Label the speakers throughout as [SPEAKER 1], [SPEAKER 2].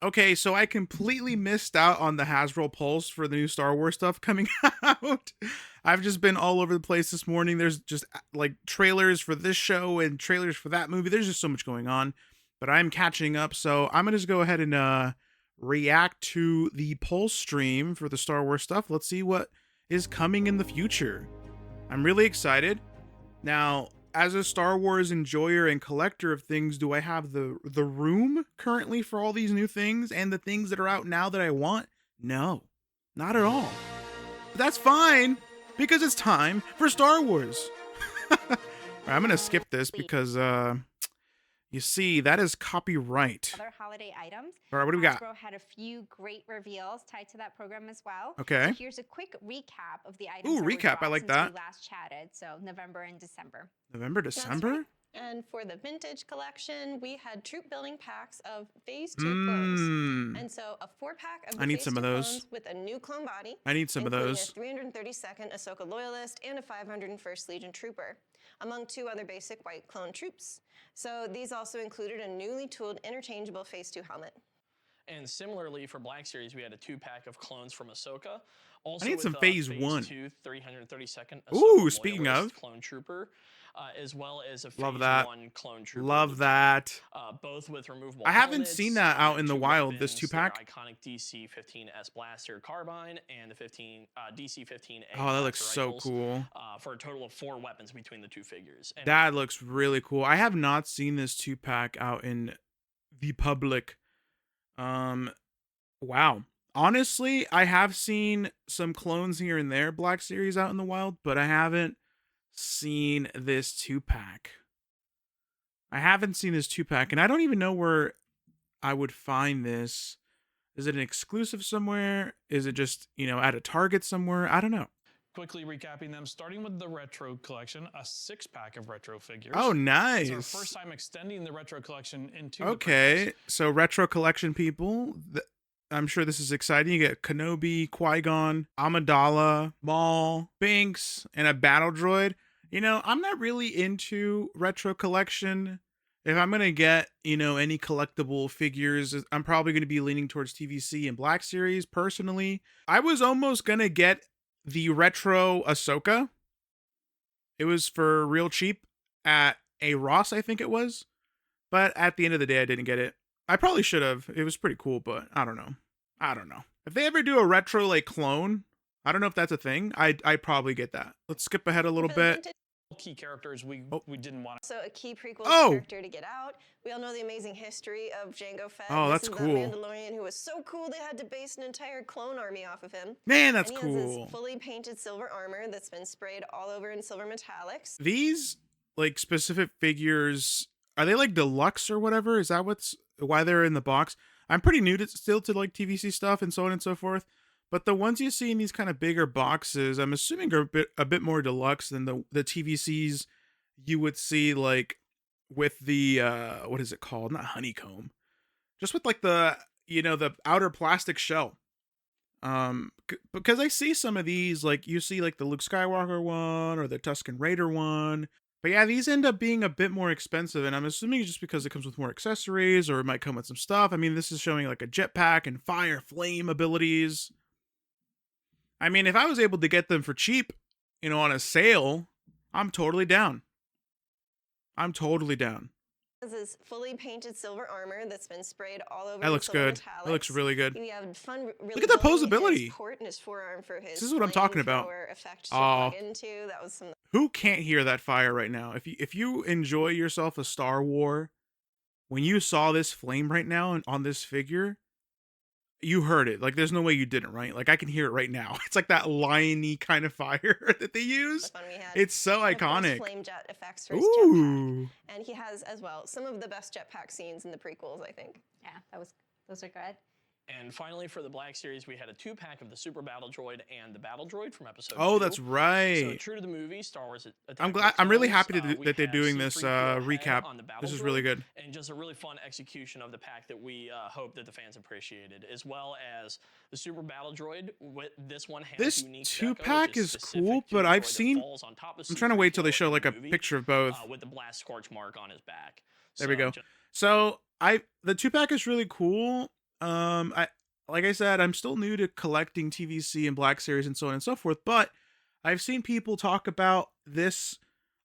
[SPEAKER 1] Okay, so I completely missed out on the Hasbro Pulse for the new Star Wars stuff coming out. I've just been all over the place this morning. There's just like trailers for this show and trailers for that movie. There's just so much going on, but I'm catching up. So I'm gonna just go ahead and react to the Pulse stream for the Star Wars stuff. Let's see what is coming in the future. I'm really excited. Now, as a Star Wars enjoyer and collector of things, do I have the room currently for all these new things and the things that are out now that I want? No, not at all. But that's fine, because it's time for Star Wars. Right, I'm gonna skip this because you see, that is copyright.
[SPEAKER 2] Other holiday items.
[SPEAKER 1] All right, what do we got?
[SPEAKER 2] Hasbro had a few great reveals tied to that program as well.
[SPEAKER 1] Okay.
[SPEAKER 2] So here's a quick recap of the items.
[SPEAKER 1] Ooh, recap. I like that.
[SPEAKER 2] We last chatted, so November and December.
[SPEAKER 1] November, December?
[SPEAKER 3] Right. And for the vintage collection, we had troop building packs of Phase 2 clones. And so a 4-pack of the
[SPEAKER 1] I need
[SPEAKER 3] Phase
[SPEAKER 1] some
[SPEAKER 3] 2
[SPEAKER 1] of those.
[SPEAKER 3] Clones with a new clone body.
[SPEAKER 1] I need some of those.
[SPEAKER 3] A 332nd Ahsoka Loyalist and a 501st Legion Trooper, among 2 other basic white clone troops. So these also included a newly tooled interchangeable Phase 2 helmet.
[SPEAKER 4] And similarly for Black Series, we had a 2-pack of clones from Ahsoka. Also
[SPEAKER 1] I need some Phase 1.
[SPEAKER 4] 2 332nd
[SPEAKER 1] Ooh, speaking of
[SPEAKER 4] clone trooper, as well as a Phase
[SPEAKER 1] Love that.
[SPEAKER 4] 1 clone trooper.
[SPEAKER 1] Love that.
[SPEAKER 4] Both with removable
[SPEAKER 1] I haven't
[SPEAKER 4] helmets,
[SPEAKER 1] seen that out in the
[SPEAKER 4] 2
[SPEAKER 1] wild, this
[SPEAKER 4] weapons,
[SPEAKER 1] 2-pack.
[SPEAKER 4] their iconic DC-15S blaster carbine and the DC-15A.
[SPEAKER 1] Oh, that looks
[SPEAKER 4] blaster
[SPEAKER 1] so
[SPEAKER 4] rifles,
[SPEAKER 1] cool.
[SPEAKER 4] for a total of 4 weapons between the 2 figures. And
[SPEAKER 1] That looks really cool. I have not seen this 2-pack out in the public. Wow. Honestly, I have seen some clones here and there, Black Series out in the wild, but I haven't seen this 2-pack. I haven't seen this 2-pack, and I don't even know where I would find this. Is it an exclusive somewhere? Is it just, you know, at a Target somewhere? I don't know.
[SPEAKER 5] Quickly recapping them, starting with the retro collection, a 6-pack of retro figures.
[SPEAKER 1] Oh, nice.
[SPEAKER 5] It's our first time extending the retro collection into
[SPEAKER 1] Okay, so retro collection people. I'm sure this is exciting. You get Kenobi, Qui-Gon, Amidala, Maul, Binks, and a battle droid. You know, I'm not really into retro collection. If I'm going to get, you know, any collectible figures, I'm probably going to be leaning towards TVC and Black Series, personally. I was almost going to get the retro Ahsoka. It was for real cheap at a Ross, I think it was. But at the end of the day, I didn't get it. I probably should have. It was pretty cool, but I don't know. If they ever do a retro like clone, I don't know if that's a thing. I'd probably get that. Let's skip ahead a little bit.
[SPEAKER 5] Key characters we didn't want to.
[SPEAKER 3] So a key prequel
[SPEAKER 1] Oh.
[SPEAKER 3] character to get out. We all know the amazing history of Jango Fett.
[SPEAKER 1] Oh, that's
[SPEAKER 3] This is
[SPEAKER 1] cool.
[SPEAKER 3] The Mandalorian who was so cool they had to base an entire clone army off of him.
[SPEAKER 1] Man, that's
[SPEAKER 3] and he has
[SPEAKER 1] cool.
[SPEAKER 3] this fully painted silver armor that's been sprayed all over in silver metallics.
[SPEAKER 1] These like specific figures, are they like deluxe or whatever? Is that why they're in the box? I'm pretty new still to like TVC stuff and so on and so forth. But the ones you see in these kind of bigger boxes, I'm assuming are a bit more deluxe than the TVCs you would see like with the what is it called? Not honeycomb. Just with like the, you know, the outer plastic shell. Because I see some of these, like you see like the Luke Skywalker one or the Tusken Raider one. But yeah, these end up being a bit more expensive, and I'm assuming just because it comes with more accessories or it might come with some stuff. I mean, this is showing like a jetpack and fire flame abilities. I mean, if I was able to get them for cheap, you know, on a sale, I'm totally down.
[SPEAKER 3] This is fully painted silver armor that's been sprayed all over.
[SPEAKER 1] That looks good.
[SPEAKER 3] Metallics.
[SPEAKER 1] That looks really good.
[SPEAKER 3] You have fun. Really
[SPEAKER 1] Look at the
[SPEAKER 3] building
[SPEAKER 1] posability.
[SPEAKER 3] His port and his forearm for his
[SPEAKER 1] This is what I'm talking about.
[SPEAKER 3] flamethrower effect to
[SPEAKER 1] Oh.
[SPEAKER 3] plug into. That was some.
[SPEAKER 1] Who can't hear that fire right now? If you enjoy yourself a Star War, when you saw this flame right now on this figure, you heard it. Like, there's no way you didn't, right? Like, I can hear it right now. It's like that liony kind of fire that they use.
[SPEAKER 3] Fun we had.
[SPEAKER 1] It's so
[SPEAKER 3] Of course,
[SPEAKER 1] iconic.
[SPEAKER 3] flame jet effects for his jetpack.
[SPEAKER 1] Ooh.
[SPEAKER 3] And he has as well some of the best jetpack scenes in the prequels, I think.
[SPEAKER 2] Yeah, those are good.
[SPEAKER 4] And finally, for the Black Series, we had a 2-pack of the Super Battle Droid and the Battle Droid from Episode 2.
[SPEAKER 1] Oh, that's
[SPEAKER 4] So
[SPEAKER 1] right.
[SPEAKER 4] true to the movie, Star Wars.
[SPEAKER 1] I'm really happy
[SPEAKER 4] we
[SPEAKER 1] that they're
[SPEAKER 4] have
[SPEAKER 1] doing this
[SPEAKER 4] C-3PO head
[SPEAKER 1] recap.
[SPEAKER 4] on the Battle
[SPEAKER 1] This is
[SPEAKER 4] Droid,
[SPEAKER 1] really good.
[SPEAKER 4] and just a really fun execution of the pack that we hope that the fans appreciated, as well as the Super Battle Droid. This one has
[SPEAKER 1] This
[SPEAKER 4] unique
[SPEAKER 1] 2-pack
[SPEAKER 4] deco, which
[SPEAKER 1] is
[SPEAKER 4] specific
[SPEAKER 1] cool,
[SPEAKER 4] to
[SPEAKER 1] but
[SPEAKER 4] the
[SPEAKER 1] I've
[SPEAKER 4] droid that
[SPEAKER 1] seen.
[SPEAKER 4] falls on top of
[SPEAKER 1] I'm trying to wait till they
[SPEAKER 4] C-3PO
[SPEAKER 1] show
[SPEAKER 4] in
[SPEAKER 1] like
[SPEAKER 4] the
[SPEAKER 1] a
[SPEAKER 4] movie,
[SPEAKER 1] picture of both.
[SPEAKER 4] with the blast scorch mark on his back.
[SPEAKER 1] There we
[SPEAKER 4] So
[SPEAKER 1] go.
[SPEAKER 4] just-
[SPEAKER 1] So the 2-pack is really cool. I like I said, I'm still new to collecting TVC and Black Series and so on and so forth, but I've seen people talk about this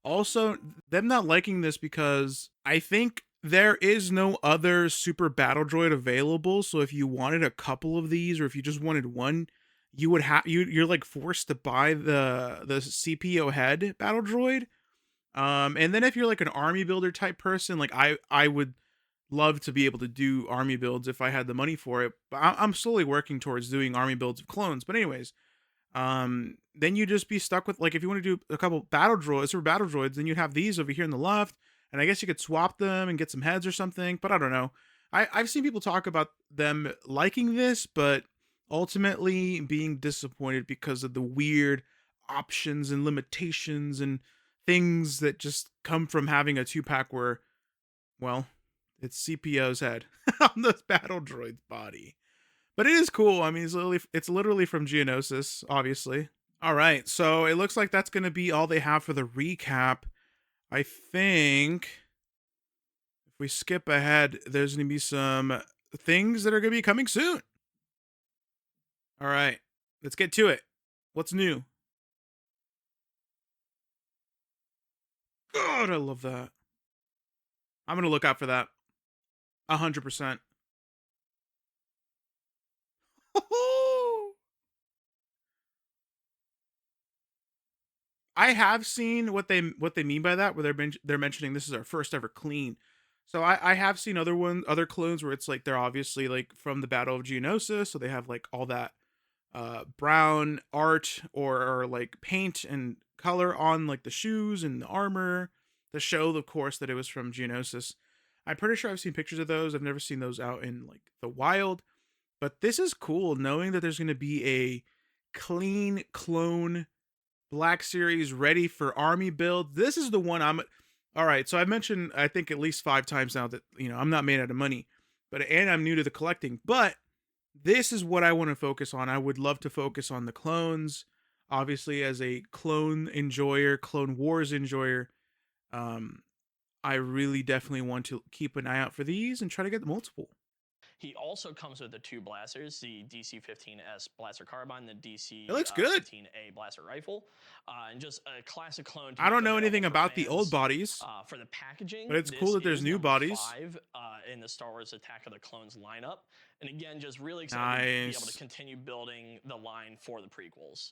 [SPEAKER 1] also, them not liking this because I think there is no other super battle droid available. So if you wanted a couple of these, or if you just wanted one, you would have you're like forced to buy the CPO head battle droid. And then if you're like an army builder type person, like I would love to be able to do army builds if I had the money for it. But I'm slowly working towards doing army builds of clones. But anyways, then you just be stuck with, like, if you want to do a couple battle droids or battle droids, then you'd have these over here on the left, and I guess you could swap them and get some heads or something. But I don't know. I've seen people talk about them liking this, but ultimately being disappointed because of the weird options and limitations and things that just come from having a 2-pack where, well, it's CPO's head on the battle droid's body. But it is cool. I mean, it's literally from Geonosis, obviously. All right, so it looks like that's going to be all they have for the recap. I think if we skip ahead, there's going to be some things that are going to be coming soon. All right, let's get to it. What's new? God, I love that. I'm going to look out for that. 100%. I have seen what they mean by that, where they're mentioning this is our first ever clean. So I have seen other clones where it's like they're obviously like from the Battle of Geonosis, so they have like all that brown art or like paint and color on like the shoes and the armor to show, of course, that it was from Geonosis. I'm pretty sure I've seen pictures of those. I've never seen those out in like the wild, but this is cool knowing that there's going to be a clean clone Black Series ready for army build. This is the one I'm. All right, so I've mentioned, I think, at least 5 times now that, I'm not made out of money, and I'm new to the collecting, but this is what I want to focus on. I would love to focus on the clones, obviously, as a clone enjoyer, Clone Wars enjoyer. I really definitely want to keep an eye out for these and try to get multiple.
[SPEAKER 4] He also comes with the 2 blasters, the DC-15S blaster carbine, the
[SPEAKER 1] It looks good.
[SPEAKER 4] DC-15A blaster rifle, and just a classic clone.
[SPEAKER 1] I don't know anything about the old bodies.
[SPEAKER 4] For the packaging,
[SPEAKER 1] but it's cool that there's new bodies.
[SPEAKER 4] 5 in the Star Wars Attack of the Clones lineup, and again, just really excited to be able to continue building the line for the prequels.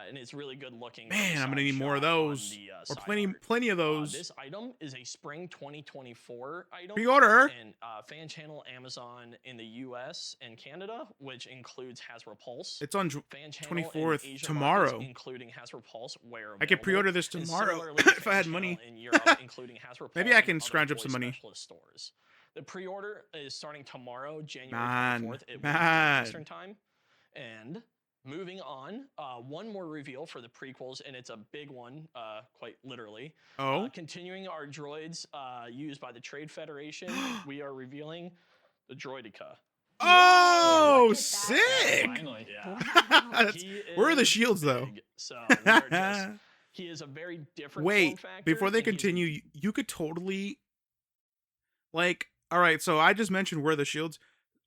[SPEAKER 4] And it's really good looking.
[SPEAKER 1] Man, I'm gonna need more of those, or plenty of those.
[SPEAKER 4] This item is a spring 2024 item.
[SPEAKER 1] Pre-order
[SPEAKER 4] and fan channel Amazon in the U.S. and Canada, which includes Hasbro Pulse.
[SPEAKER 1] It's on
[SPEAKER 4] fan
[SPEAKER 1] 24th tomorrow,
[SPEAKER 4] markets, including Hasbro Pulse. Where
[SPEAKER 1] I could pre-order this tomorrow if I had money.
[SPEAKER 4] In Europe, including Hasbro Pulse.
[SPEAKER 1] Maybe I can scrounge up some money.
[SPEAKER 4] Stores. The pre-order is starting tomorrow, January 24th at Eastern Time, and moving on, one more reveal for the prequels, and it's a big one, quite literally. Continuing our droids used by the Trade Federation, we are revealing the Droideka.
[SPEAKER 1] Oh, sick!
[SPEAKER 5] Finally.
[SPEAKER 4] Yeah.
[SPEAKER 1] Where are the shields, though?
[SPEAKER 4] So he is a very different form factor,
[SPEAKER 1] before they continue, you could totally, like, all right, so I just mentioned where are the shields.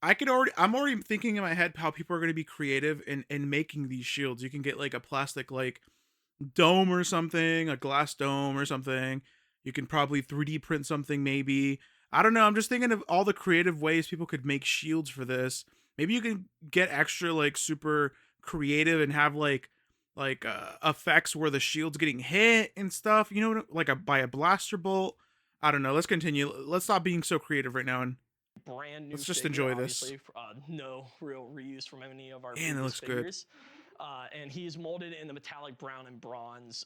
[SPEAKER 1] I'm already thinking in my head how people are going to be creative in making these shields. You can get like a plastic like dome or something, a glass dome or something. You can probably 3D print something maybe. I don't know. I'm just thinking of all the creative ways people could make shields for this. Maybe you can get extra like super creative and have like effects where the shield's getting hit and stuff. You know, like by a blaster bolt. I don't know. Let's continue. Let's stop being so creative right now and
[SPEAKER 4] brand new.
[SPEAKER 1] Let's just enjoy this.
[SPEAKER 4] No real reuse from any of our
[SPEAKER 1] Man, it looks
[SPEAKER 4] figures. And he's molded in the metallic brown and bronze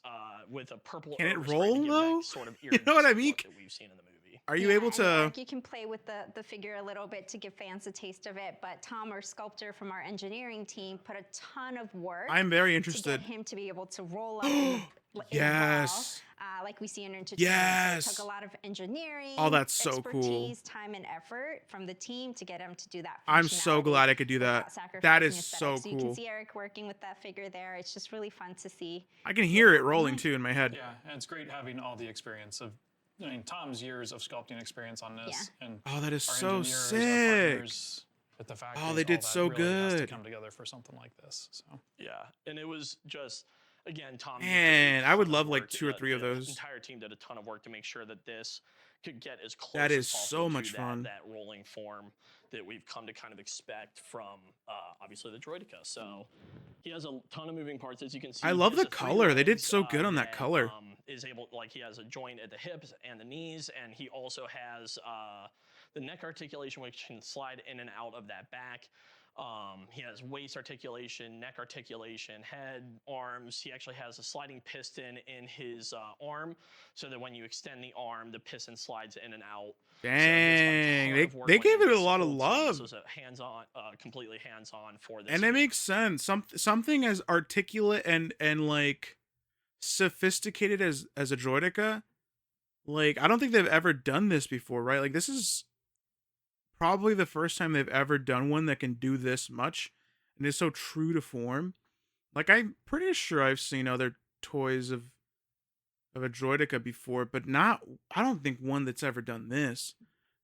[SPEAKER 4] with a purple.
[SPEAKER 1] Can it roll though?
[SPEAKER 4] Sort of
[SPEAKER 1] you know what I mean?
[SPEAKER 4] That we've seen in the movie.
[SPEAKER 1] Are you able to?
[SPEAKER 2] You can play with the figure a little bit to give fans a taste of it. But Tom, our sculptor from our engineering team, put a ton of work.
[SPEAKER 1] I'm very interested.
[SPEAKER 2] To get him to be able to roll up. in
[SPEAKER 1] yes.
[SPEAKER 2] Like we see in Entertainment.
[SPEAKER 1] Yes.
[SPEAKER 2] So it took a lot of engineering.
[SPEAKER 1] Oh, that's so cool.
[SPEAKER 2] Time and effort from the team to get him to do that.
[SPEAKER 1] I'm so glad I could do that. That is so cool.
[SPEAKER 2] You can see Eric working with that figure there. It's just really fun to see.
[SPEAKER 1] I can hear it rolling too in my head.
[SPEAKER 5] Yeah, and it's great having all the experience of, Tom's years of sculpting experience on this.
[SPEAKER 2] Yeah.
[SPEAKER 5] And
[SPEAKER 1] that is
[SPEAKER 5] our
[SPEAKER 1] so
[SPEAKER 5] engineers,
[SPEAKER 1] sick.
[SPEAKER 5] our partners, with the factories.
[SPEAKER 1] Oh, they
[SPEAKER 5] all
[SPEAKER 1] did
[SPEAKER 5] that
[SPEAKER 1] so
[SPEAKER 5] really has to
[SPEAKER 1] good.
[SPEAKER 5] come together for something like this. So
[SPEAKER 4] Yeah, and it was just, again, Tom.
[SPEAKER 1] Man, I would love like 2 or 3 of
[SPEAKER 4] The
[SPEAKER 1] those.
[SPEAKER 4] entire team did a ton of work to make sure that this could get as close
[SPEAKER 1] That
[SPEAKER 4] as
[SPEAKER 1] is
[SPEAKER 4] possible
[SPEAKER 1] so much
[SPEAKER 4] to
[SPEAKER 1] fun.
[SPEAKER 4] that rolling form that we've come to kind of expect from obviously the Droideka. So he has a ton of moving parts, as you can see.
[SPEAKER 1] I
[SPEAKER 4] He
[SPEAKER 1] love
[SPEAKER 4] has
[SPEAKER 1] the
[SPEAKER 4] the three
[SPEAKER 1] color. They did
[SPEAKER 4] legs,
[SPEAKER 1] so good on that color.
[SPEAKER 4] Is able, like, he has a joint at the hips and the knees, and he also has the neck articulation, which can slide in and out of that back. He has waist articulation, neck articulation, head, arms. He actually has a sliding piston in his arm, so that when you extend the arm, the piston slides in and out.
[SPEAKER 1] Dang, they gave it a lot of love.
[SPEAKER 4] This was a hands-on, completely hands-on for this.
[SPEAKER 1] And it makes sense. Something as articulate and like sophisticated as a Droideka, like I don't think they've ever done this before, right? Like this is probably the first time they've ever done one that can do this much and is so true to form. Like I'm pretty sure I've seen other toys of a Droideka before, but not, I don't think one that's ever done this.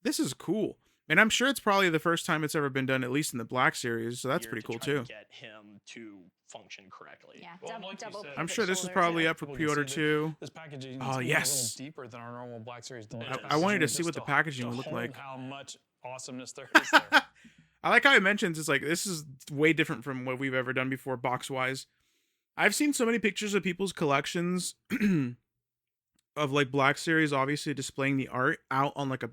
[SPEAKER 1] This is cool. And I'm sure it's probably the first time it's ever been done, at least in the Black series, so that's pretty cool too.
[SPEAKER 4] Get him to function correctly.
[SPEAKER 2] Yeah,
[SPEAKER 5] Well, like you
[SPEAKER 2] double.
[SPEAKER 5] said,
[SPEAKER 1] I'm sure this is
[SPEAKER 2] shoulders,
[SPEAKER 1] probably
[SPEAKER 2] yeah.
[SPEAKER 1] up for
[SPEAKER 5] People can
[SPEAKER 1] pre-order
[SPEAKER 5] see that
[SPEAKER 1] too.
[SPEAKER 5] this packaging is
[SPEAKER 1] Oh,
[SPEAKER 5] a
[SPEAKER 1] yes.
[SPEAKER 5] little deeper than our normal Black Series Deluxe.
[SPEAKER 1] I wanted to
[SPEAKER 5] packaging,
[SPEAKER 1] see what
[SPEAKER 5] just
[SPEAKER 1] the packaging would look
[SPEAKER 5] hold
[SPEAKER 1] like.
[SPEAKER 5] How much awesomeness there is there.
[SPEAKER 1] I like how it mentions it's like this is way different from what we've ever done before box wise. I've seen so many pictures of people's collections of like Black Series, obviously displaying the art out on like a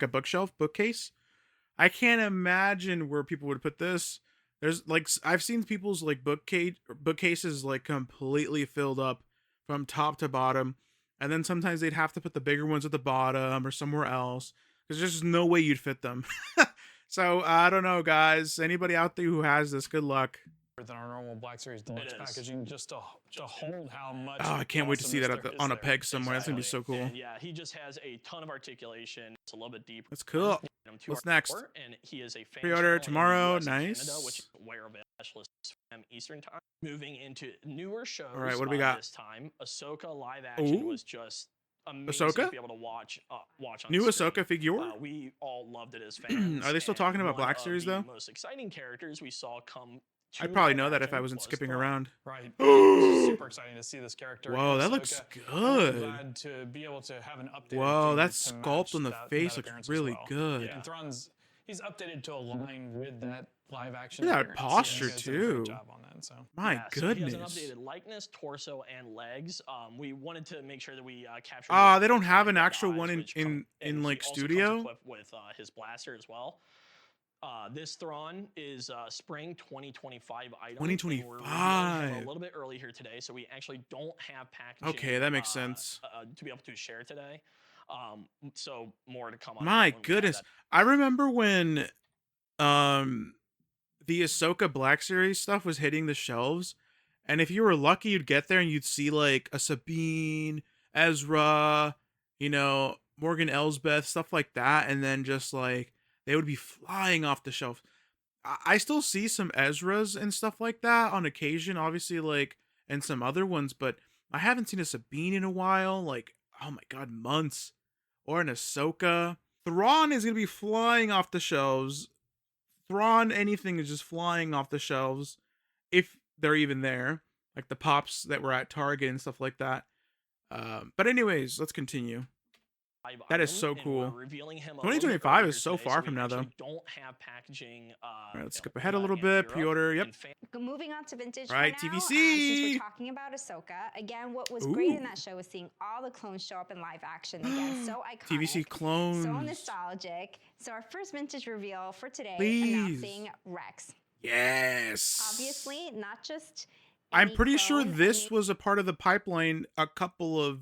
[SPEAKER 1] bookcase. I can't imagine where people would put this. There's like I've seen people's like bookcases like completely filled up from top to bottom, and then sometimes they'd have to put the bigger ones at the bottom or somewhere else because there's just no way you'd fit them. So I don't know, guys. Anybody out there who has this, good luck.
[SPEAKER 5] Than our normal Black Series Deluxe packaging, just to hold how much.
[SPEAKER 1] Oh, I can't wait to see that
[SPEAKER 5] awesomeness
[SPEAKER 1] on a
[SPEAKER 5] there.
[SPEAKER 1] peg somewhere. That's gonna be so cool.
[SPEAKER 4] And yeah, he just has a ton of articulation. It's a little bit deeper.
[SPEAKER 1] That's cool. What's next?
[SPEAKER 4] And he is a fan
[SPEAKER 1] Pre-order
[SPEAKER 4] channel in
[SPEAKER 1] tomorrow.
[SPEAKER 4] US and
[SPEAKER 1] Nice.
[SPEAKER 4] Canada, which where specialist Eastern time. Moving into newer shows.
[SPEAKER 1] All right, what do we got?
[SPEAKER 4] This time, Ahsoka live action
[SPEAKER 1] Ooh.
[SPEAKER 4] was just amazing
[SPEAKER 1] Ahsoka?
[SPEAKER 4] to be able to watch on
[SPEAKER 1] New
[SPEAKER 4] screen.
[SPEAKER 1] Ahsoka figure?
[SPEAKER 4] We all loved it as fans.
[SPEAKER 1] Are they still talking about
[SPEAKER 4] and
[SPEAKER 1] Black
[SPEAKER 4] one
[SPEAKER 1] Series
[SPEAKER 4] of the
[SPEAKER 1] though?
[SPEAKER 4] most exciting characters we saw come. to
[SPEAKER 1] I'd probably
[SPEAKER 4] live
[SPEAKER 1] know that if
[SPEAKER 4] action
[SPEAKER 1] I wasn't
[SPEAKER 4] was
[SPEAKER 1] skipping
[SPEAKER 4] Thrawn.
[SPEAKER 1] around.
[SPEAKER 5] Right. It's super exciting to see this character.
[SPEAKER 1] Whoa, that
[SPEAKER 5] Ahsoka.
[SPEAKER 1] looks
[SPEAKER 5] I'm
[SPEAKER 1] good.
[SPEAKER 5] glad to be able to have an update.
[SPEAKER 1] Whoa, that sculpt on the face looks really good.
[SPEAKER 5] And Thrawn's he's updated to align with that live action.
[SPEAKER 1] Look at that
[SPEAKER 5] appearance.
[SPEAKER 1] posture,
[SPEAKER 5] You guys did a great
[SPEAKER 1] too.
[SPEAKER 5] job on that, so.
[SPEAKER 1] My
[SPEAKER 4] Yeah, so
[SPEAKER 1] goodness.
[SPEAKER 4] he has an updated likeness, torso, and legs. We wanted to make sure that we captured.
[SPEAKER 1] They don't have an actual one in
[SPEAKER 4] and
[SPEAKER 1] like
[SPEAKER 4] he also
[SPEAKER 1] studio.
[SPEAKER 4] comes equipped with his blaster as well. This Thrawn is spring 2025 item. and we're reviewing him
[SPEAKER 1] 2025.
[SPEAKER 4] a little bit early here today, so we actually don't have packaging.
[SPEAKER 1] Okay, that makes sense.
[SPEAKER 4] To be able to share today. So more to come on.
[SPEAKER 1] My
[SPEAKER 4] that when we have
[SPEAKER 1] goodness.
[SPEAKER 4] that.
[SPEAKER 1] I remember when the Ahsoka Black Series stuff was hitting the shelves, and if you were lucky you'd get there and you'd see like a Sabine, Ezra, Morgan Elsbeth, stuff like that, and then just like they would be flying off the shelf. I still see some Ezras and stuff like that on occasion, obviously, like, and some other ones, but I haven't seen a Sabine in a while, like, oh my god, months. Or an Ahsoka. Thrawn is going to be flying off the shelves. Thrawn, anything is just flying off the shelves, if they're even there. Like the pops that were at Target and stuff like that. But anyways, let's continue. That is so cool. 2025 is so far from now, though.
[SPEAKER 4] Don't have packaging.
[SPEAKER 1] All right, let's skip ahead a little bit. Pre-order, yep.
[SPEAKER 2] Moving on to vintage.
[SPEAKER 1] Right,
[SPEAKER 2] for now,
[SPEAKER 1] TVC.
[SPEAKER 2] Since we're talking about Ahsoka, again, what was great in
[SPEAKER 1] Ooh.
[SPEAKER 2] that show was seeing all the clones show up in live action again. So iconic.
[SPEAKER 1] TVC clones.
[SPEAKER 2] So nostalgic. So our first vintage reveal for today,
[SPEAKER 1] Please.
[SPEAKER 2] announcing Rex.
[SPEAKER 1] Yes.
[SPEAKER 2] Obviously, not just.
[SPEAKER 1] I'm
[SPEAKER 2] any
[SPEAKER 1] pretty sure
[SPEAKER 2] clone,
[SPEAKER 1] this was a part of the pipeline a couple of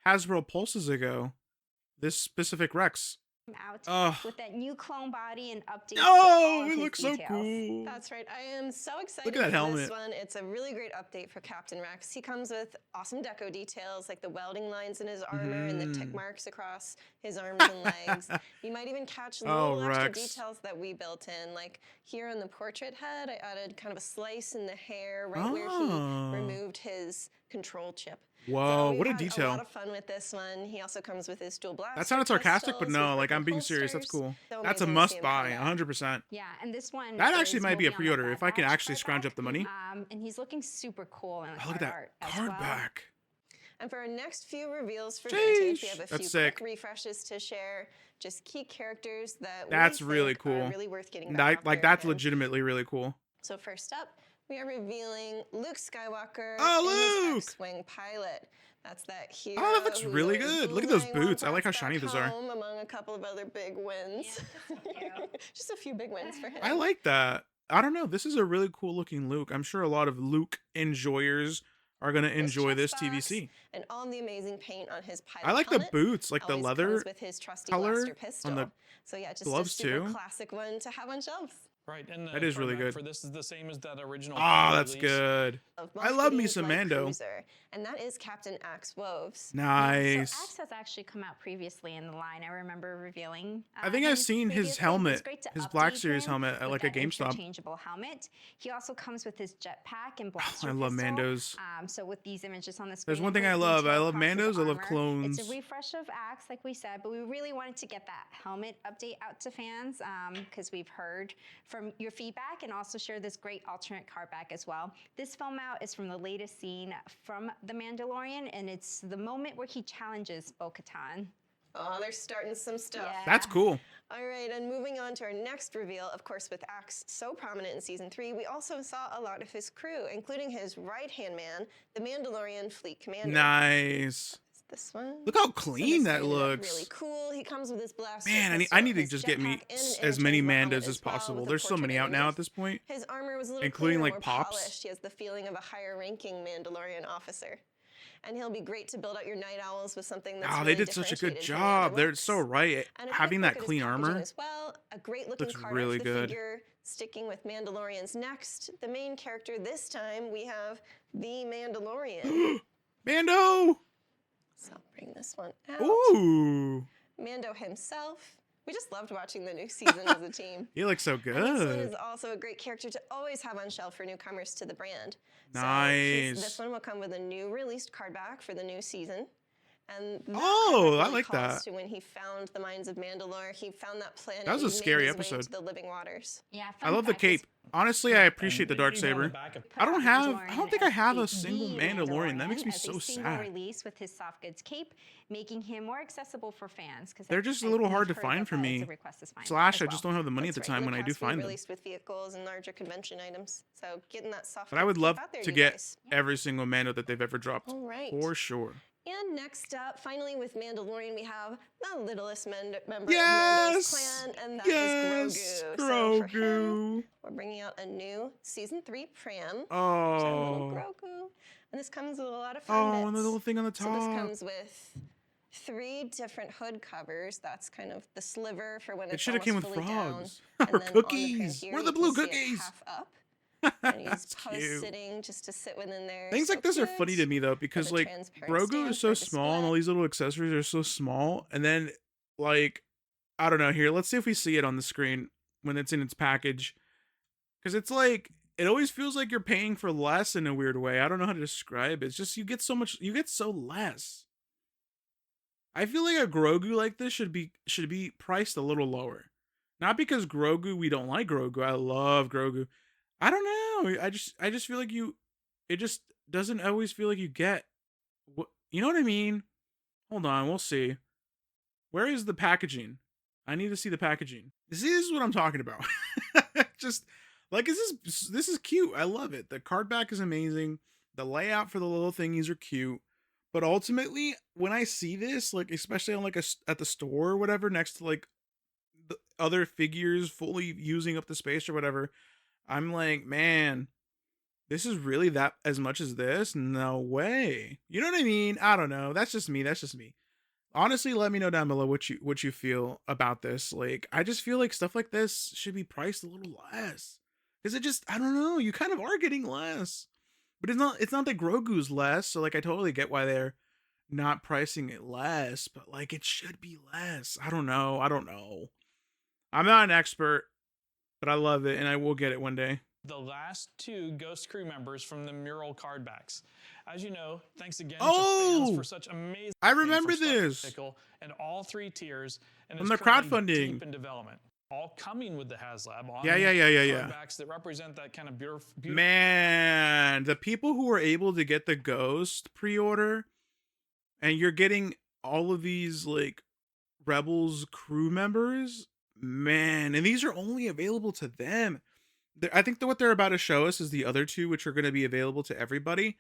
[SPEAKER 1] Hasbro pulses ago. This specific Rex.
[SPEAKER 2] out with that new clone body and updates.
[SPEAKER 1] Oh, it looks so cool.
[SPEAKER 3] That's right. I am so excited
[SPEAKER 1] Look at that
[SPEAKER 3] for
[SPEAKER 1] helmet.
[SPEAKER 3] this one. It's a really great update for Captain Rex. He comes with awesome deco details like the welding lines in his armor and the tick marks across his arms and legs. You might even catch little extra
[SPEAKER 1] Rex.
[SPEAKER 3] details that we built in. Like here on the portrait head, I added kind of a slice in the hair right where he removed his control chip.
[SPEAKER 1] Whoa,
[SPEAKER 3] So
[SPEAKER 1] what a
[SPEAKER 3] we've had a
[SPEAKER 1] detail.
[SPEAKER 3] lot of fun with this one. He also comes with his dual blaster
[SPEAKER 1] That sounded sarcastic, but
[SPEAKER 3] pistols
[SPEAKER 1] no,
[SPEAKER 3] with
[SPEAKER 1] like I'm
[SPEAKER 3] open
[SPEAKER 1] being serious. That's
[SPEAKER 3] holsters.
[SPEAKER 1] cool.
[SPEAKER 3] So
[SPEAKER 1] That's a
[SPEAKER 3] amazing to see
[SPEAKER 1] must
[SPEAKER 3] him
[SPEAKER 1] buy,
[SPEAKER 3] combat.
[SPEAKER 1] 100%.
[SPEAKER 2] Yeah, and this one
[SPEAKER 1] That actually might
[SPEAKER 2] will
[SPEAKER 1] be a
[SPEAKER 2] on the
[SPEAKER 1] pre-order
[SPEAKER 2] Bad
[SPEAKER 1] if I can
[SPEAKER 2] Batch
[SPEAKER 1] actually
[SPEAKER 2] card
[SPEAKER 1] scrounge
[SPEAKER 2] back.
[SPEAKER 1] up the money.
[SPEAKER 2] And he's looking super cool in the
[SPEAKER 1] Oh, look
[SPEAKER 2] card
[SPEAKER 1] at
[SPEAKER 2] art
[SPEAKER 1] that
[SPEAKER 2] as
[SPEAKER 1] card
[SPEAKER 2] well.
[SPEAKER 1] back.
[SPEAKER 3] And for our next few reveals for Vintage, we
[SPEAKER 1] Sheesh,
[SPEAKER 3] have a
[SPEAKER 1] that's
[SPEAKER 3] few quick
[SPEAKER 1] sick.
[SPEAKER 3] refreshes to share. Just key characters that
[SPEAKER 1] That's
[SPEAKER 3] we
[SPEAKER 1] really
[SPEAKER 3] think
[SPEAKER 1] cool.
[SPEAKER 3] are really worth getting back out
[SPEAKER 1] Like
[SPEAKER 3] there
[SPEAKER 1] that's
[SPEAKER 3] again.
[SPEAKER 1] legitimately really cool.
[SPEAKER 3] So first up, we are revealing Luke Skywalker
[SPEAKER 1] Oh,
[SPEAKER 3] in
[SPEAKER 1] Luke!
[SPEAKER 3] his X-Wing pilot. That's that hero.
[SPEAKER 1] Oh, that looks
[SPEAKER 3] who's
[SPEAKER 1] really
[SPEAKER 3] always
[SPEAKER 1] good. Look at those
[SPEAKER 3] boomerang
[SPEAKER 1] boots. I like how
[SPEAKER 3] wombats
[SPEAKER 1] shiny
[SPEAKER 3] back
[SPEAKER 1] those are.
[SPEAKER 3] home, among a couple of other big wins. Just a few big wins for him.
[SPEAKER 1] I like that. I don't know. This is a really cool looking Luke. I'm sure a lot of Luke enjoyers are going to
[SPEAKER 3] His
[SPEAKER 1] enjoy this
[SPEAKER 3] chest box
[SPEAKER 1] TVC.
[SPEAKER 3] and all the amazing paint on his pilot
[SPEAKER 1] I like the
[SPEAKER 3] helmet.
[SPEAKER 1] boots, like the
[SPEAKER 3] Always
[SPEAKER 1] leather
[SPEAKER 3] comes with his trusty
[SPEAKER 1] color
[SPEAKER 3] blaster pistol.
[SPEAKER 1] on the
[SPEAKER 3] So yeah, just
[SPEAKER 1] gloves
[SPEAKER 3] a super
[SPEAKER 1] too.
[SPEAKER 3] classic one to have on shelves.
[SPEAKER 5] Right, and
[SPEAKER 1] That is really
[SPEAKER 5] cardback
[SPEAKER 1] good.
[SPEAKER 5] for this is the same as that original.
[SPEAKER 1] Ah,
[SPEAKER 5] pre-release.
[SPEAKER 1] that's good.
[SPEAKER 3] Of
[SPEAKER 1] I
[SPEAKER 3] Moff
[SPEAKER 1] love me
[SPEAKER 3] Gideon's
[SPEAKER 1] some
[SPEAKER 3] light
[SPEAKER 1] Mando.
[SPEAKER 3] cruiser, and that is Captain Axe Woves.
[SPEAKER 2] So
[SPEAKER 1] Nice.
[SPEAKER 2] Axe has actually come out previously in the line. I remember revealing.
[SPEAKER 1] I think I've
[SPEAKER 2] him
[SPEAKER 1] seen his
[SPEAKER 2] previously. It's
[SPEAKER 1] helmet,
[SPEAKER 2] great to
[SPEAKER 1] his Black
[SPEAKER 2] update
[SPEAKER 1] Series
[SPEAKER 2] him
[SPEAKER 1] helmet at
[SPEAKER 2] with
[SPEAKER 1] like a
[SPEAKER 2] that
[SPEAKER 1] GameStop.
[SPEAKER 2] interchangeable helmet. He also comes with his jetpack and blaster
[SPEAKER 1] I love
[SPEAKER 2] pistol.
[SPEAKER 1] Mandos.
[SPEAKER 2] So with these images on the screen,
[SPEAKER 1] There's one
[SPEAKER 2] and
[SPEAKER 1] thing
[SPEAKER 2] great
[SPEAKER 1] I love. I
[SPEAKER 2] detail
[SPEAKER 1] love
[SPEAKER 2] across his
[SPEAKER 1] Mandos. I love
[SPEAKER 2] armor.
[SPEAKER 1] clones.
[SPEAKER 2] It's a refresh of Axe, like we said, but we really wanted to get that helmet update out to fans because we've heard from your feedback and also share this great alternate card back as well. This film out is from the latest scene from The Mandalorian, and it's the moment where he challenges Bo-Katan.
[SPEAKER 3] Oh, they're starting some stuff.
[SPEAKER 2] Yeah.
[SPEAKER 1] That's cool.
[SPEAKER 3] All right, and moving on to our next reveal, of course, with Axe so prominent in Season 3, we also saw a lot of his crew, including his right-hand man, the Mandalorian Fleet Commander.
[SPEAKER 1] Nice.
[SPEAKER 3] This one.
[SPEAKER 1] Look how
[SPEAKER 3] So
[SPEAKER 1] clean
[SPEAKER 3] this
[SPEAKER 1] that
[SPEAKER 3] ended up
[SPEAKER 1] looks.
[SPEAKER 3] Really cool. He comes with his blaster.
[SPEAKER 1] Man,
[SPEAKER 3] pistol,
[SPEAKER 1] I need to
[SPEAKER 3] his
[SPEAKER 1] just get me
[SPEAKER 3] jetpack, and an
[SPEAKER 1] as many
[SPEAKER 3] interchangeable helmet
[SPEAKER 1] Mandos as
[SPEAKER 3] well,
[SPEAKER 1] possible.
[SPEAKER 3] with a
[SPEAKER 1] There's so many
[SPEAKER 3] portrait
[SPEAKER 1] out now at
[SPEAKER 3] underneath.
[SPEAKER 1] this point.
[SPEAKER 3] His armor was a little
[SPEAKER 1] Including,
[SPEAKER 3] cleaner,
[SPEAKER 1] like,
[SPEAKER 3] more
[SPEAKER 1] Pops.
[SPEAKER 3] polished. He has the feeling of a higher-ranking Mandalorian officer. And he'll be great to build out your night owls with something that's
[SPEAKER 1] Oh,
[SPEAKER 3] really
[SPEAKER 1] they did such a good
[SPEAKER 3] differentiated from the other
[SPEAKER 1] job. They're
[SPEAKER 3] looks.
[SPEAKER 1] so right.
[SPEAKER 3] And a
[SPEAKER 1] Having
[SPEAKER 3] quick
[SPEAKER 1] that
[SPEAKER 3] look at his
[SPEAKER 1] clean
[SPEAKER 3] packaging
[SPEAKER 1] armor.
[SPEAKER 3] as well. A great looking
[SPEAKER 1] looks
[SPEAKER 3] card
[SPEAKER 1] really
[SPEAKER 3] art for the
[SPEAKER 1] good.
[SPEAKER 3] figure. Sticking with Mandalorians next, the main character this time we have the Mandalorian.
[SPEAKER 1] Mando!
[SPEAKER 3] So I'll bring this one out.
[SPEAKER 1] Ooh.
[SPEAKER 3] Mando himself. We just loved watching the new season as a team.
[SPEAKER 1] He looks so
[SPEAKER 3] And this one
[SPEAKER 1] good.
[SPEAKER 3] is also a great character to always have on shelf for newcomers to the brand.
[SPEAKER 1] Nice.
[SPEAKER 3] This one will come with a new released card back for the new season. And that
[SPEAKER 1] Oh,
[SPEAKER 3] card back
[SPEAKER 1] I like
[SPEAKER 3] calls
[SPEAKER 1] that.
[SPEAKER 3] to when he found the mines of Mandalore. He found that planet.
[SPEAKER 1] That was a
[SPEAKER 3] and he made
[SPEAKER 1] scary
[SPEAKER 3] his way
[SPEAKER 1] episode.
[SPEAKER 3] to the living waters.
[SPEAKER 2] Yeah,
[SPEAKER 1] I love the cape. Honestly, I appreciate the dark
[SPEAKER 5] Maybe on the
[SPEAKER 1] saber.
[SPEAKER 5] back of-
[SPEAKER 1] I don't think I have a single Mandalorian. That makes me so sad.
[SPEAKER 2] Release with his soft goods cape, making him more accessible for fans.
[SPEAKER 1] They're just a little hard to find for me. Slash, I just don't have the money at the
[SPEAKER 3] That's right.
[SPEAKER 1] time
[SPEAKER 3] In
[SPEAKER 1] when
[SPEAKER 3] the
[SPEAKER 1] I do
[SPEAKER 3] past, we
[SPEAKER 1] find them.
[SPEAKER 3] released with vehicles and larger convention items. So getting that soft
[SPEAKER 1] But I would
[SPEAKER 3] goods
[SPEAKER 1] love
[SPEAKER 3] cape out there,
[SPEAKER 1] to
[SPEAKER 3] you
[SPEAKER 1] get
[SPEAKER 3] guys.
[SPEAKER 1] every single Mando that they've ever dropped.
[SPEAKER 3] All right.
[SPEAKER 1] For sure.
[SPEAKER 3] And next up, finally with Mandalorian, we have the littlest member of
[SPEAKER 1] Yes!
[SPEAKER 3] Mando's clan, and that
[SPEAKER 1] Yes!
[SPEAKER 3] is Grogu. So for him,
[SPEAKER 1] Grogu.
[SPEAKER 3] we're bringing out a new Season 3 pram. Which are little
[SPEAKER 1] Oh.
[SPEAKER 3] Grogu. And this comes with a lot of fun
[SPEAKER 1] Oh,
[SPEAKER 3] bits.
[SPEAKER 1] and the little thing on the
[SPEAKER 3] So this
[SPEAKER 1] top.
[SPEAKER 3] comes with 3 different hood covers. That's kind of the sliver for when
[SPEAKER 1] It
[SPEAKER 3] it's
[SPEAKER 1] should have came with
[SPEAKER 3] almost fully
[SPEAKER 1] frogs.
[SPEAKER 3] down.
[SPEAKER 1] Or
[SPEAKER 3] And then on the print
[SPEAKER 1] cookies.
[SPEAKER 3] here,
[SPEAKER 1] Where are
[SPEAKER 3] you
[SPEAKER 1] the blue
[SPEAKER 3] can see it
[SPEAKER 1] cookies?
[SPEAKER 3] half up. And he's
[SPEAKER 1] That's
[SPEAKER 3] pose
[SPEAKER 1] cute.
[SPEAKER 3] sitting just to sit within there.
[SPEAKER 1] Things
[SPEAKER 3] So
[SPEAKER 1] like this are
[SPEAKER 3] cute.
[SPEAKER 1] funny to me though, because
[SPEAKER 3] the
[SPEAKER 1] like
[SPEAKER 3] transparent
[SPEAKER 1] Grogu
[SPEAKER 3] stand
[SPEAKER 1] is so
[SPEAKER 3] for
[SPEAKER 1] small and
[SPEAKER 3] display.
[SPEAKER 1] all these little accessories are so small. And then like, I don't know, here, let's see if we see it on the screen when it's in its package. Because it's like, it always feels like you're paying for less in a weird way. I don't know how to describe it. It's just you get so less. I feel like a Grogu like this should be priced a little lower. Not because Grogu, we don't like Grogu. I love Grogu. I don't know. I just feel like it just doesn't always feel like you get what, you know what I mean? Hold on, we'll see. Where is the packaging? I need to see the packaging. This is what I'm talking about. Just like this is cute. I love it. The card back is amazing. The layout for the little thingies are cute. But ultimately, when I see this, like especially on like at the store or whatever, next to like the other figures fully using up the space or whatever, I'm like, man, this is really that as much as this? No way. You know what I mean? I don't know. That's just me. Honestly, let me know down below what you feel about this. Like, I just feel like stuff like this should be priced a little less. Cause it just, I don't know, you kind of are getting less. But it's not that Grogu's less, so like I totally get why they're not pricing it less, but like it should be less. I don't know. I'm not an expert, but I love it and I will get it one day.
[SPEAKER 5] the last 2 Ghost crew members from the mural card backs. As you know, thanks again to fans for such amazing.
[SPEAKER 1] I remember
[SPEAKER 5] from
[SPEAKER 1] this
[SPEAKER 5] and all 3 tiers, and
[SPEAKER 1] from
[SPEAKER 5] it's
[SPEAKER 1] the
[SPEAKER 5] currently
[SPEAKER 1] crowdfunding.
[SPEAKER 5] deep in development. All coming with the HasLab on
[SPEAKER 1] Yeah.
[SPEAKER 5] backs that represent that kind of beautiful.
[SPEAKER 1] Man, the people who were able to get the Ghost pre-order, and you're getting all of these like Rebels crew members, man, and these are only available to them. I think that what they're about to show us is the other 2, which are going to be available to everybody.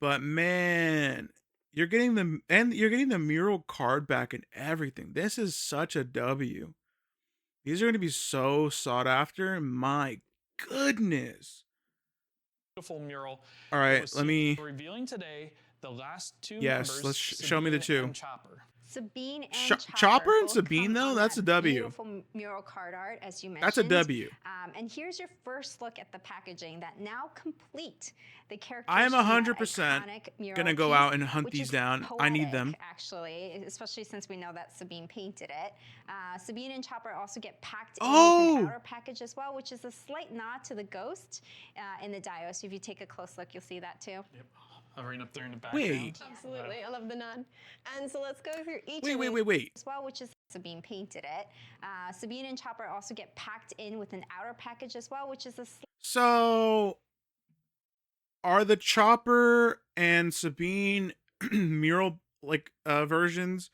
[SPEAKER 1] But man, you're getting the mural card back and everything. This is such a W. These are going to be so sought after. My goodness.
[SPEAKER 5] Beautiful mural.
[SPEAKER 1] All right, let me
[SPEAKER 5] revealing today the last 2
[SPEAKER 1] Yes,
[SPEAKER 5] members.
[SPEAKER 1] let's show me the 2.
[SPEAKER 5] And Chopper.
[SPEAKER 2] Sabine and
[SPEAKER 1] Chopper and
[SPEAKER 2] both
[SPEAKER 1] Sabine,
[SPEAKER 2] come
[SPEAKER 1] though?
[SPEAKER 2] on
[SPEAKER 1] That's
[SPEAKER 2] that
[SPEAKER 1] a W.
[SPEAKER 2] Beautiful mural card art, as you mentioned.
[SPEAKER 1] That's a W.
[SPEAKER 2] And here's your first look at the packaging that now complete the characters.
[SPEAKER 1] I am
[SPEAKER 2] from that
[SPEAKER 1] 100%
[SPEAKER 2] iconic mural
[SPEAKER 1] gonna go
[SPEAKER 2] piece,
[SPEAKER 1] out and hunt
[SPEAKER 2] which
[SPEAKER 1] these
[SPEAKER 2] is
[SPEAKER 1] down. I need
[SPEAKER 2] poetic,
[SPEAKER 1] them.
[SPEAKER 2] actually, especially since we know that Sabine painted it. Sabine and Chopper also get packed in
[SPEAKER 1] Oh!
[SPEAKER 2] with an outer package as well, which is a slight nod to the Ghost in the Dio. So if you take a close look, you'll see that too.
[SPEAKER 5] Yep. Hovering up there in the background.
[SPEAKER 1] Wait.
[SPEAKER 3] Absolutely, I love the nod. And so let's go through each.
[SPEAKER 1] Wait.
[SPEAKER 2] As well, which is Sabine painted it. Sabine and Chopper also get packed in with an outer package as well, which is a
[SPEAKER 1] So, are the Chopper and Sabine mural versions?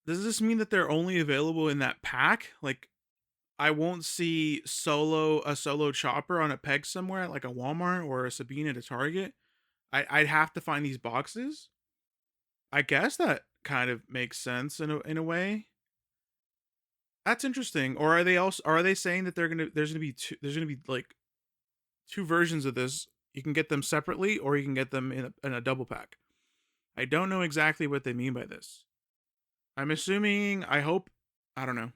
[SPEAKER 1] Does this mean that they're only available in that pack? Like, I won't see a solo Chopper on a peg somewhere, like a Walmart or a Sabine at a Target. I'd have to find these boxes. I guess that kind of makes sense in a way. That's interesting. Or are they saying that there's gonna be like 2 versions of this? You can get them separately, or you can get them in a double pack. I don't know exactly what they mean by this. I'm assuming. I hope. I don't know.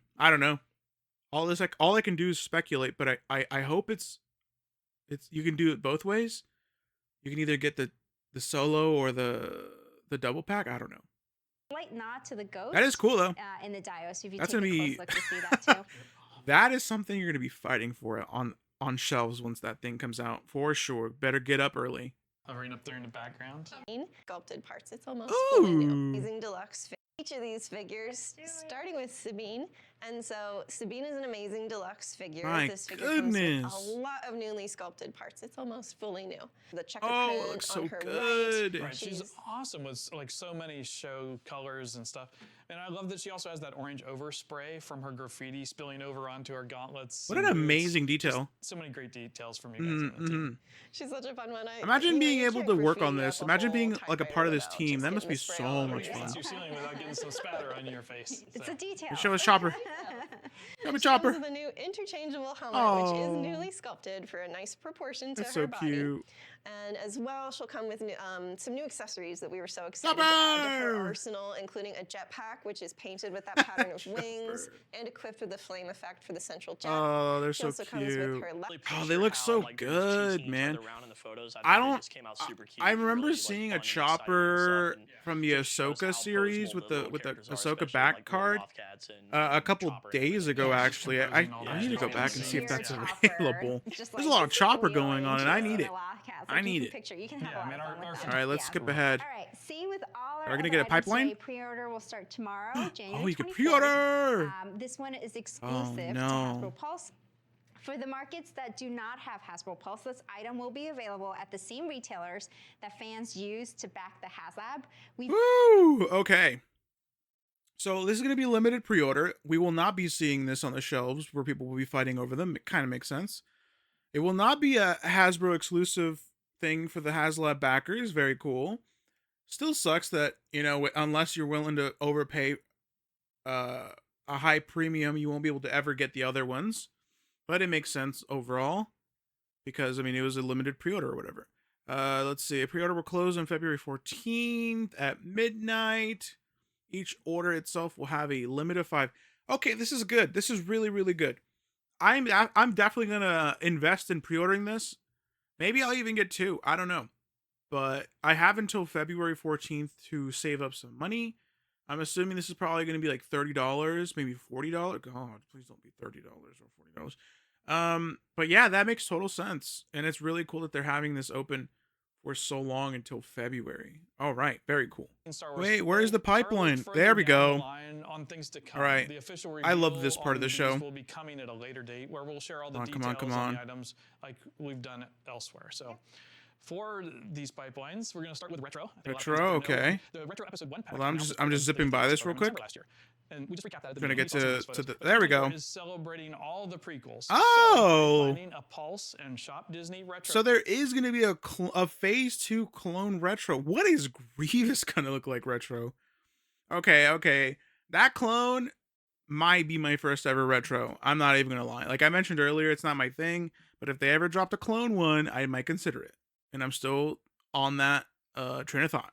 [SPEAKER 1] All I can do is speculate, but I hope it's you can do it both ways. You can either get the solo or the double pack. I don't know.
[SPEAKER 2] slight nod to the Ghost.
[SPEAKER 1] That is cool though.
[SPEAKER 2] In the Dio. So if you
[SPEAKER 1] That's
[SPEAKER 2] take
[SPEAKER 1] gonna
[SPEAKER 2] a
[SPEAKER 1] be-
[SPEAKER 2] close look, you'll see that too.
[SPEAKER 1] That is something you're gonna be fighting for on shelves once that thing comes out for sure. Better get up early.
[SPEAKER 5] Hovering up there in the background.
[SPEAKER 3] Sculpted parts. It's almost fully new.
[SPEAKER 1] Ooh.
[SPEAKER 3] Amazing deluxe. Each of these figures, starting with Sabine. And so Sabine is an amazing deluxe figure.
[SPEAKER 1] My
[SPEAKER 3] This figure comes
[SPEAKER 1] goodness.
[SPEAKER 3] with a lot of newly sculpted parts. It's almost fully new. The checker
[SPEAKER 1] Oh,
[SPEAKER 3] print
[SPEAKER 1] it looks
[SPEAKER 3] on
[SPEAKER 1] so
[SPEAKER 3] her
[SPEAKER 1] good.
[SPEAKER 5] Right, she's
[SPEAKER 3] She's-
[SPEAKER 5] awesome with like so many show colors and stuff. And I love that she also has that orange overspray from her graffiti spilling over onto her gauntlets.
[SPEAKER 1] What
[SPEAKER 5] and
[SPEAKER 1] an
[SPEAKER 5] boots.
[SPEAKER 1] amazing detail.
[SPEAKER 5] So many great details from you guys on the team.
[SPEAKER 3] She's such a fun one.
[SPEAKER 1] Imagine being
[SPEAKER 3] you
[SPEAKER 1] able
[SPEAKER 3] can't
[SPEAKER 1] to work
[SPEAKER 3] graffiti
[SPEAKER 1] on
[SPEAKER 3] up
[SPEAKER 1] this.
[SPEAKER 3] a
[SPEAKER 1] Imagine
[SPEAKER 3] whole
[SPEAKER 1] being like a part of this
[SPEAKER 3] typewriter
[SPEAKER 1] team.
[SPEAKER 3] without
[SPEAKER 1] That
[SPEAKER 3] just
[SPEAKER 1] must be
[SPEAKER 3] getting the spray
[SPEAKER 1] so
[SPEAKER 3] all over
[SPEAKER 1] much
[SPEAKER 3] your
[SPEAKER 1] fun.
[SPEAKER 5] Against your ceiling without getting some spatter on your face.
[SPEAKER 2] It's
[SPEAKER 5] So.
[SPEAKER 2] a detail.
[SPEAKER 1] Show us Chopper.
[SPEAKER 3] She
[SPEAKER 1] Chopper.
[SPEAKER 3] comes with a new interchangeable helmet, which is
[SPEAKER 1] Oh.
[SPEAKER 3] newly sculpted for a nice proportion to
[SPEAKER 1] That's
[SPEAKER 3] her
[SPEAKER 1] so
[SPEAKER 3] body.
[SPEAKER 1] cute.
[SPEAKER 3] And as well, she'll come with some new accessories that we were so excited to add to her
[SPEAKER 1] Chopper!
[SPEAKER 3] arsenal, including a jetpack, which is painted with that pattern of wings and equipped with a flame effect for the central jet.
[SPEAKER 1] Oh, they're
[SPEAKER 3] She
[SPEAKER 1] so
[SPEAKER 3] also comes with
[SPEAKER 1] cute.
[SPEAKER 3] her
[SPEAKER 4] Really
[SPEAKER 1] Oh,
[SPEAKER 4] picture
[SPEAKER 1] they look
[SPEAKER 4] how,
[SPEAKER 1] so
[SPEAKER 4] like, those two
[SPEAKER 1] good,
[SPEAKER 4] teams
[SPEAKER 1] man.
[SPEAKER 4] were around in the photos.
[SPEAKER 1] I
[SPEAKER 4] think they
[SPEAKER 1] don't.
[SPEAKER 4] just came out super cute
[SPEAKER 1] I
[SPEAKER 4] and
[SPEAKER 1] remember
[SPEAKER 4] really, like,
[SPEAKER 1] seeing
[SPEAKER 4] fun
[SPEAKER 1] a
[SPEAKER 4] and exciting and
[SPEAKER 1] Chopper
[SPEAKER 4] stuff, and
[SPEAKER 1] from the
[SPEAKER 4] just shows how
[SPEAKER 1] Ahsoka series
[SPEAKER 4] personable
[SPEAKER 1] with
[SPEAKER 4] the
[SPEAKER 1] the
[SPEAKER 4] little characters are,
[SPEAKER 1] Ahsoka
[SPEAKER 4] especially,
[SPEAKER 1] back
[SPEAKER 4] like,
[SPEAKER 1] card.
[SPEAKER 4] Mothcats and
[SPEAKER 1] A couple
[SPEAKER 4] Chopper and
[SPEAKER 1] days
[SPEAKER 4] everything.
[SPEAKER 1] ago,
[SPEAKER 5] Yeah,
[SPEAKER 1] actually. I
[SPEAKER 5] composing
[SPEAKER 1] need to
[SPEAKER 5] all
[SPEAKER 1] go
[SPEAKER 5] the
[SPEAKER 1] back and see if
[SPEAKER 5] images.
[SPEAKER 1] that's
[SPEAKER 2] Chopper,
[SPEAKER 1] available.
[SPEAKER 2] just
[SPEAKER 1] There's
[SPEAKER 2] like,
[SPEAKER 1] a lot of
[SPEAKER 2] this is
[SPEAKER 1] Chopper
[SPEAKER 2] Leo
[SPEAKER 1] going on, and I need
[SPEAKER 2] Angel
[SPEAKER 1] it.
[SPEAKER 2] and the Wildcats.
[SPEAKER 1] I
[SPEAKER 2] Like,
[SPEAKER 1] need
[SPEAKER 2] you
[SPEAKER 1] it.
[SPEAKER 2] can picture. You can have
[SPEAKER 5] Yeah,
[SPEAKER 2] a
[SPEAKER 5] I
[SPEAKER 2] lot
[SPEAKER 5] mean,
[SPEAKER 2] of fun
[SPEAKER 5] our
[SPEAKER 2] with
[SPEAKER 1] All
[SPEAKER 2] that.
[SPEAKER 1] right, let's
[SPEAKER 2] Yeah.
[SPEAKER 1] skip ahead.
[SPEAKER 2] All right, same with all our
[SPEAKER 1] Are we gonna
[SPEAKER 2] other
[SPEAKER 1] get a
[SPEAKER 2] items
[SPEAKER 1] pipeline?
[SPEAKER 2] today. Pre-order will start tomorrow, January
[SPEAKER 1] Oh, you can
[SPEAKER 2] 24th.
[SPEAKER 1] pre-order.
[SPEAKER 2] This one is exclusive to
[SPEAKER 1] no.
[SPEAKER 2] Hasbro Pulse. For the markets that do not have Hasbro Pulse, this item will be available at the same retailers that fans use to back the HasLab.
[SPEAKER 1] Woo! Okay. So this is going to be a limited pre-order. We will not be seeing this on the shelves where people will be fighting over them. It kind of makes sense. It will not be a Hasbro exclusive thing for the HasLab backers. Very cool. Still sucks that, unless you're willing to overpay a high premium, you won't be able to ever get the other ones. But it makes sense overall because, it was a limited pre-order or whatever. Let's see. A pre-order will close on February 14th at midnight. Each order itself will have a limit of 5. Okay, this is good. This is really, really good. I'm definitely gonna invest in pre-ordering this. Maybe I'll even get 2. I don't know. But I have until February 14th to save up some money. I'm assuming this is probably going to be like $30, maybe $40. God, please don't be $30 or $40. But yeah, that makes total sense. And it's really cool that they're having this open for so long until February. All right, very cool.
[SPEAKER 5] In Star Wars
[SPEAKER 1] Wait, where's the
[SPEAKER 5] are a little
[SPEAKER 1] pipeline?
[SPEAKER 5] further
[SPEAKER 1] There we
[SPEAKER 5] down the
[SPEAKER 1] go.
[SPEAKER 5] line on things to come.
[SPEAKER 1] All right.
[SPEAKER 5] The official
[SPEAKER 1] I love
[SPEAKER 5] reveal
[SPEAKER 1] this part of
[SPEAKER 5] on
[SPEAKER 1] the
[SPEAKER 5] these
[SPEAKER 1] show.
[SPEAKER 5] will be coming at a later date where we'll share all the
[SPEAKER 1] Come
[SPEAKER 5] details
[SPEAKER 1] on.
[SPEAKER 5] on the items like we've done elsewhere. So for these pipelines, we're going to start with retro. I think a lot of
[SPEAKER 1] Retro,
[SPEAKER 5] people know
[SPEAKER 1] okay.
[SPEAKER 5] The retro episode 1 pack.
[SPEAKER 1] Hold on,
[SPEAKER 5] came out
[SPEAKER 1] I'm just
[SPEAKER 5] with
[SPEAKER 1] zipping by this real
[SPEAKER 5] program in
[SPEAKER 1] quick.
[SPEAKER 5] December last year. And we just recapped that at the
[SPEAKER 1] Trying to
[SPEAKER 5] beginning.
[SPEAKER 1] get
[SPEAKER 5] We saw some
[SPEAKER 1] to
[SPEAKER 5] nice
[SPEAKER 1] the.
[SPEAKER 5] photos.
[SPEAKER 1] There we
[SPEAKER 5] But
[SPEAKER 1] go.
[SPEAKER 5] is celebrating all the prequels.
[SPEAKER 1] Oh.
[SPEAKER 5] So planning a Pulse and Shop Disney retro.
[SPEAKER 1] So there is going to be a phase 2 clone retro. What is Grievous going to look like retro? Okay. That clone might be my first ever retro. I'm not even going to lie. Like I mentioned earlier, it's not my thing, but if they ever dropped a clone one, I might consider it. And I'm still on that train of thought.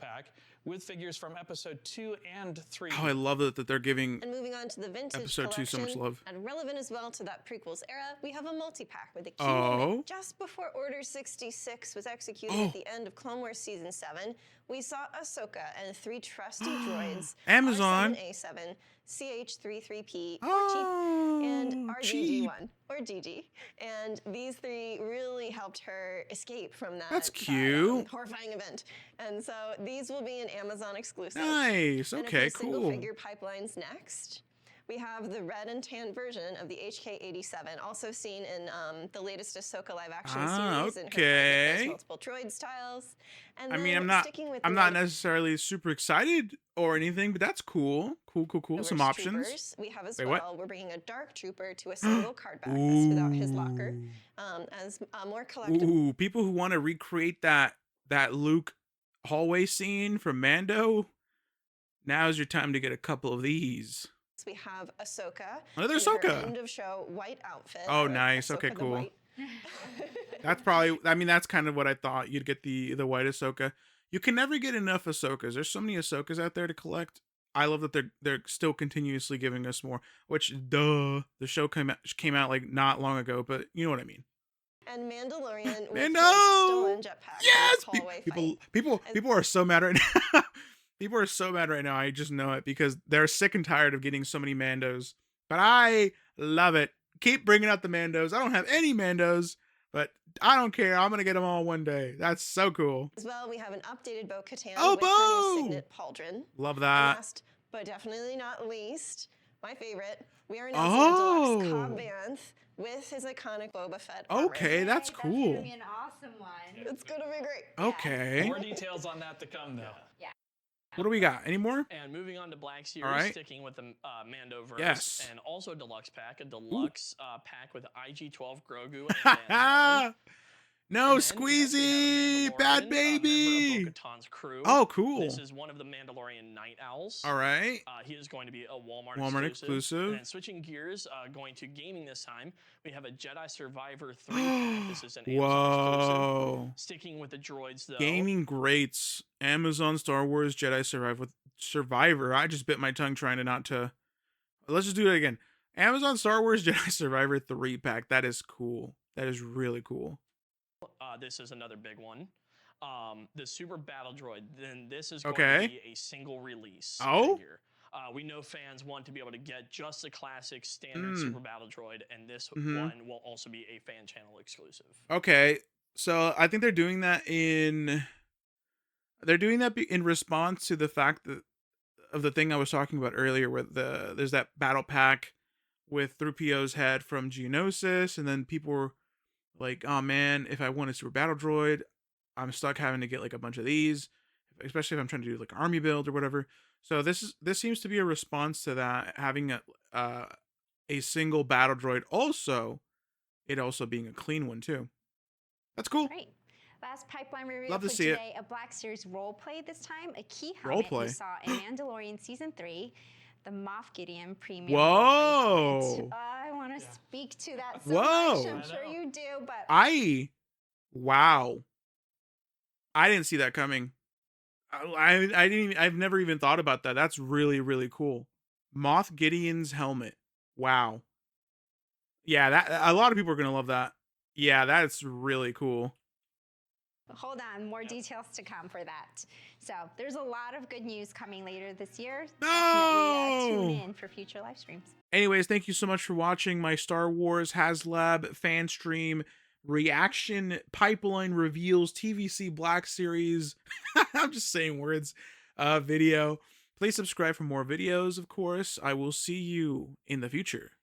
[SPEAKER 5] Pack with figures from episode 2 and 3.
[SPEAKER 1] Oh, I love it that they're giving
[SPEAKER 3] And moving on to the vintage
[SPEAKER 1] episode 2 so much
[SPEAKER 3] collection,
[SPEAKER 1] love.
[SPEAKER 3] and relevant as well to that prequels era, we have a multi-pack with a key
[SPEAKER 1] Oh.
[SPEAKER 3] moment just before Order 66 was executed at the end of Clone Wars Season 7. We saw Ahsoka and 3 trusty droids,
[SPEAKER 1] Amazon.
[SPEAKER 3] R7A7, CH33P, or
[SPEAKER 1] Oh,
[SPEAKER 3] Cheap, and
[SPEAKER 1] cheap.
[SPEAKER 3] RGG1, or GG. And these 3 really helped her escape from that,
[SPEAKER 1] That's cute.
[SPEAKER 3] horrifying event. And so these will be an Amazon exclusive.
[SPEAKER 1] Nice.
[SPEAKER 3] And
[SPEAKER 1] Okay,
[SPEAKER 3] for single
[SPEAKER 1] cool.
[SPEAKER 3] figure pipelines next. We have the red and tan version of the HK-87, also seen in the latest Ahsoka live action series. And
[SPEAKER 1] Okay.
[SPEAKER 3] her multiple droid styles. And
[SPEAKER 1] I mean,
[SPEAKER 3] then sticking with
[SPEAKER 1] I'm
[SPEAKER 3] the
[SPEAKER 1] not necessarily super excited or anything, but that's cool. Cool. Some options.
[SPEAKER 3] Troopers, we have as
[SPEAKER 1] Wait,
[SPEAKER 3] well.
[SPEAKER 1] what?
[SPEAKER 3] We're bringing a dark trooper to a single card back that's without his locker, as more collectible.
[SPEAKER 1] Ooh, people who want to recreate that Luke hallway scene from Mando, now's your time to get a couple of these.
[SPEAKER 3] We have Ahsoka.
[SPEAKER 1] Another
[SPEAKER 3] in her
[SPEAKER 1] Ahsoka.
[SPEAKER 3] end of show white outfit.
[SPEAKER 1] Oh,
[SPEAKER 3] or
[SPEAKER 1] nice.
[SPEAKER 3] Ahsoka
[SPEAKER 1] Okay,
[SPEAKER 3] the
[SPEAKER 1] cool.
[SPEAKER 3] White.
[SPEAKER 1] That's probably. I mean, that's kind of what I thought. You'd get the white Ahsoka. You can never get enough Ahsokas. There's so many Ahsokas out there to collect. I love that they're still continuously giving us more. Which, the show came out like not long ago, but you know what I mean.
[SPEAKER 3] And Mandalorian with
[SPEAKER 1] Mando!
[SPEAKER 3] his stolen jetpack.
[SPEAKER 1] Yes,
[SPEAKER 3] in this hallway
[SPEAKER 1] people are so mad right now. People are so mad right now. I just know it because they're sick and tired of getting so many Mandos. But I love it. Keep bringing out the Mandos. I don't have any Mandos, but I don't care. I'm gonna get them all one day. That's so cool.
[SPEAKER 3] As well, we have an updated Bo-Katan
[SPEAKER 1] Oh,
[SPEAKER 3] with her
[SPEAKER 1] Bo!
[SPEAKER 3] new signet pauldron.
[SPEAKER 1] Love
[SPEAKER 3] And
[SPEAKER 1] that.
[SPEAKER 3] last, but definitely not least, my favorite, we are announcing a deluxe Cobb Vanth with his iconic Boba Fett armor.
[SPEAKER 1] Okay, that's
[SPEAKER 2] That's
[SPEAKER 1] cool.
[SPEAKER 2] gonna be an awesome one.
[SPEAKER 3] It's gonna be great.
[SPEAKER 1] Okay.
[SPEAKER 5] More details on that to come, though.
[SPEAKER 1] What do we got? Any more?
[SPEAKER 4] And moving on to Black Series,
[SPEAKER 1] All right.
[SPEAKER 4] sticking with the Mandoverse.
[SPEAKER 1] Yes.
[SPEAKER 4] And also a deluxe pack pack with IG-12 Grogu and Van
[SPEAKER 1] No,
[SPEAKER 4] And then
[SPEAKER 1] Squeezy,
[SPEAKER 4] next we have a
[SPEAKER 1] bad
[SPEAKER 4] Mandalorian,
[SPEAKER 1] baby.
[SPEAKER 4] member of Bo-Katan's crew.
[SPEAKER 1] Oh, cool.
[SPEAKER 4] This is one of the Mandalorian Night Owls.
[SPEAKER 1] All right.
[SPEAKER 4] He is going to be a Walmart
[SPEAKER 1] exclusive.
[SPEAKER 4] And then switching gears, going to gaming this time, we have a Jedi Survivor 3 pack. This is an Amazon exclusive.
[SPEAKER 1] Whoa.
[SPEAKER 4] Sticking with the droids, though.
[SPEAKER 1] Gaming greats. Amazon Star Wars Jedi Survivor. I just bit my tongue trying to not to. Let's just do it again. Amazon Star Wars Jedi Survivor 3 pack. That is cool. That is really cool.
[SPEAKER 4] This is another big one. The Super Battle Droid. Then this is
[SPEAKER 1] Okay.
[SPEAKER 4] going to be a single release figure. We know fans want to be able to get just the classic standard Super Battle Droid, and this one will also be a fan channel exclusive.
[SPEAKER 1] Okay. So I think they're doing that in response to the fact that of the thing I was talking about earlier, where there's that battle pack with 3PO's head from Geonosis, and then people were like, oh man, if I want a Super Battle Droid, I'm stuck having to get like a bunch of these, especially if I'm trying to do like army build or whatever. So this seems to be a response to that, having a single battle droid, it also being a clean one too. That's cool.
[SPEAKER 2] Great. Last pipeline reveal
[SPEAKER 1] Love to
[SPEAKER 2] for
[SPEAKER 1] see it.
[SPEAKER 2] today, a Black Series role play this time, a key helmet
[SPEAKER 1] Roleplay.
[SPEAKER 2] we saw in Mandalorian Season 3, the Moff Gideon premium.
[SPEAKER 1] Whoa.
[SPEAKER 2] Roleplay. I want to speak to that so
[SPEAKER 1] Whoa.
[SPEAKER 2] much. I'm sure you do, but
[SPEAKER 1] Wow. I didn't see that coming. I've never even thought about that. That's really, really cool. Moff Gideon's helmet. Wow. Yeah, that a lot of people are gonna love that. Yeah, that's really cool.
[SPEAKER 2] Hold on, more details to come for that. So there's a lot of good news coming later this year. Definitely tune in for future live streams.
[SPEAKER 1] Anyways, thank you so much for watching my Star Wars HasLab fan stream reaction pipeline reveals TVC Black Series. I'm just saying words. Video. Please subscribe for more videos, of course. I will see you in the future.